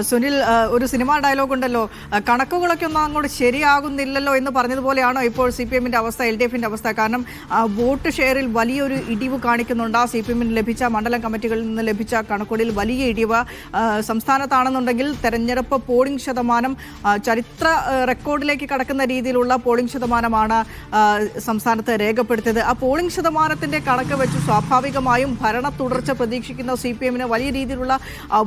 സുനിൽ, ഒരു cinema dialogue ഉണ്ടല്ലോ, കണക്കുകളൊക്കെ ഒന്നും അങ്ങോട്ട് ശരിയാകുന്നില്ലല്ലോ എന്ന് പറഞ്ഞതുപോലെയാണോ ഇപ്പോൾ CPM-ന്റെ അവസ്ഥ, LDF-ന്റെ അവസ്ഥ? കാരണം വോട്ട് ഷെയറിൽ വലിയൊരു ഇടിവ് കാണിക്കുന്നുണ്ട്. CPM-ന് ലഭിച്ച മണ്ഡലം കമ്മിറ്റികളിൽ നിന്ന് ലഭിച്ച കണക്കുകളിൽ വലിയ ഇടിവ്. സംസ്ഥാനത്താണെന്നുണ്ടെങ്കിൽ തെരഞ്ഞെടുപ്പ് പോളിംഗ് ശതമാനം ചരിത്ര റെക്കോർഡിലേക്ക് കടക്കുന്ന രീതിയിലുള്ള പോളിംഗ് ശതമാനമാണ് സംസ്ഥാനത്ത് രേഖപ്പെടുത്തിയത്. ആ പോളിംഗ് ശതമാനത്തിൻ്റെ കണക്ക് വെച്ച് സ്വാഭാവികമായും ഭരണ തുടർച്ച പ്രതീക്ഷിക്കുന്ന CPM-ന് വലിയ രീതിയിലുള്ള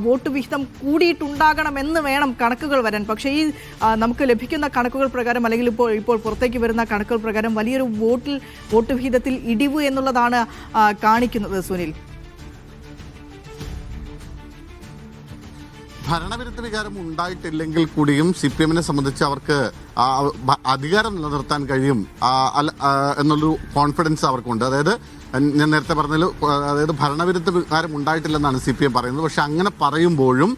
വോട്ട് വിഹിതം കൂടിയിട്ടുണ്ടാകണമെന്ന് വേണം കണക്കുകൾ വരാൻ. പക്ഷേ ഈ നമുക്ക് ലഭിക്കുന്ന കണക്കുകൾ പ്രകാരം, അല്ലെങ്കിൽ ഇപ്പോൾ പുറത്തേക്ക് വരുന്ന കണക്കുകൾ പ്രകാരം വലിയൊരു വോട്ട് വിഹിതത്തിൽ ഇടിവ് എന്നുള്ളതാണ് കാണിക്കുന്നത്. സുനിൽ, ഭരണവിരുദ്ധ വികാരം ഉണ്ടായിട്ടില്ലെങ്കിൽ കൂടിയും CPM-നെ സംബന്ധിച്ച് അവർക്ക് അധികാരം നിലനിർത്താൻ കഴിയും എന്നുള്ളൊരു കോൺഫിഡൻസ് അവർക്കുണ്ട്. അതായത് ഞാൻ നേരത്തെ പറഞ്ഞതിൽ, അതായത് ഭരണവിരുദ്ധ വികാരം ഉണ്ടായിട്ടില്ലെന്നാണ് CPM പറയുന്നത്. പക്ഷെ അങ്ങനെ പറയുമ്പോഴും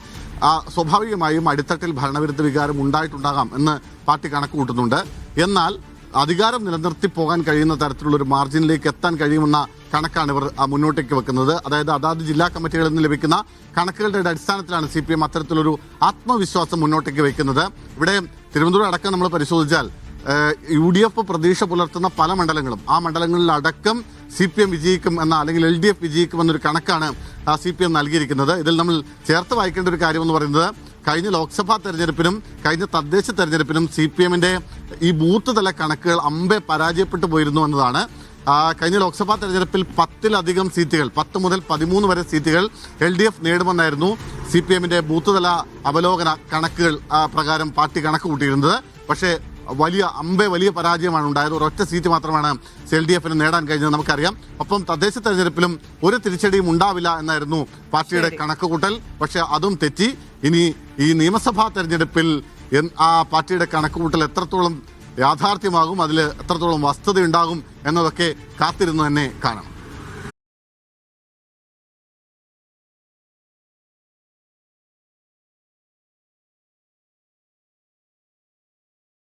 സ്വാഭാവികമായും അടിത്തട്ടിൽ ഭരണവിരുദ്ധ വികാരം ഉണ്ടായിട്ടുണ്ടാകാം എന്ന് പാർട്ടി കണക്ക് കൂട്ടുന്നുണ്ട്. എന്നാൽ അധികാരം നിലനിർത്തി പോകാൻ കഴിയുന്ന തരത്തിലുള്ള ഒരു മാർജിനിലേക്ക് എത്താൻ കഴിയുമെന്ന കണക്കാണ് ഇവർ മുന്നോട്ടേക്ക് വെക്കുന്നത്. അതായത് അതാത് ജില്ലാ കമ്മിറ്റികളിൽ നിന്ന് ലഭിക്കുന്ന കണക്കുകളുടെ അടിസ്ഥാനത്തിലാണ് CPM അത്തരത്തിലൊരു ആത്മവിശ്വാസം മുന്നോട്ടേക്ക് വയ്ക്കുന്നത്. ഇവിടെ തിരുവനന്തപുരം അടക്കം നമ്മൾ പരിശോധിച്ചാൽ UDF പ്രതീക്ഷ പുലർത്തുന്ന പല മണ്ഡലങ്ങളും, ആ മണ്ഡലങ്ങളിലടക്കം CPM വിജയിക്കും എന്ന, അല്ലെങ്കിൽ LDF വിജയിക്കും എന്നൊരു കണക്കാണ് CPM നൽകിയിരിക്കുന്നത്. ഇതിൽ നമ്മൾ ചേർത്ത് വായിക്കേണ്ട ഒരു കാര്യമെന്ന് പറയുന്നത്, കഴിഞ്ഞ ലോക്സഭാ തെരഞ്ഞെടുപ്പിനും കഴിഞ്ഞ തദ്ദേശ തെരഞ്ഞെടുപ്പിനും CPM-ന്റെ ഈ ബൂത്ത് തല കണക്കുകൾ അമ്പെ പരാജയപ്പെട്ടു പോയിരുന്നു എന്നതാണ്. കഴിഞ്ഞ ലോക്സഭാ തെരഞ്ഞെടുപ്പിൽ 10-ലധികം സീറ്റുകൾ, 10 മുതൽ 13 വരെ സീറ്റുകൾ LDF നേടുമെന്നായിരുന്നു CPM-ന്റെ ബൂത്ത് തല അവലോകന കണക്കുകൾ പ്രകാരം പാർട്ടി കണക്ക് കൂട്ടിയിരുന്നത്. പക്ഷേ വലിയ പരാജയമാണ് ഉണ്ടായത്. ഒരൊറ്റ സീറ്റ് മാത്രമാണ് LDF-ന് നേടാൻ കഴിഞ്ഞത് നമുക്കറിയാം. ഒപ്പം തദ്ദേശ തെരഞ്ഞെടുപ്പിലും ഒരു തിരിച്ചടിയും ഉണ്ടാവില്ല എന്നായിരുന്നു പാർട്ടിയുടെ കണക്കുകൂട്ടൽ. പക്ഷെ അതും തെറ്റി. ഇനി ഈ നിയമസഭാ തെരഞ്ഞെടുപ്പിൽ ആ പാർട്ടിയുടെ കണക്കുകൂട്ടൽ എത്രത്തോളം യാഥാർത്ഥ്യമാകും, അതിൽ എത്രത്തോളം വസ്തുതയുണ്ടാകും എന്നതൊക്കെ കാത്തിരുന്നു തന്നെ കാണാം.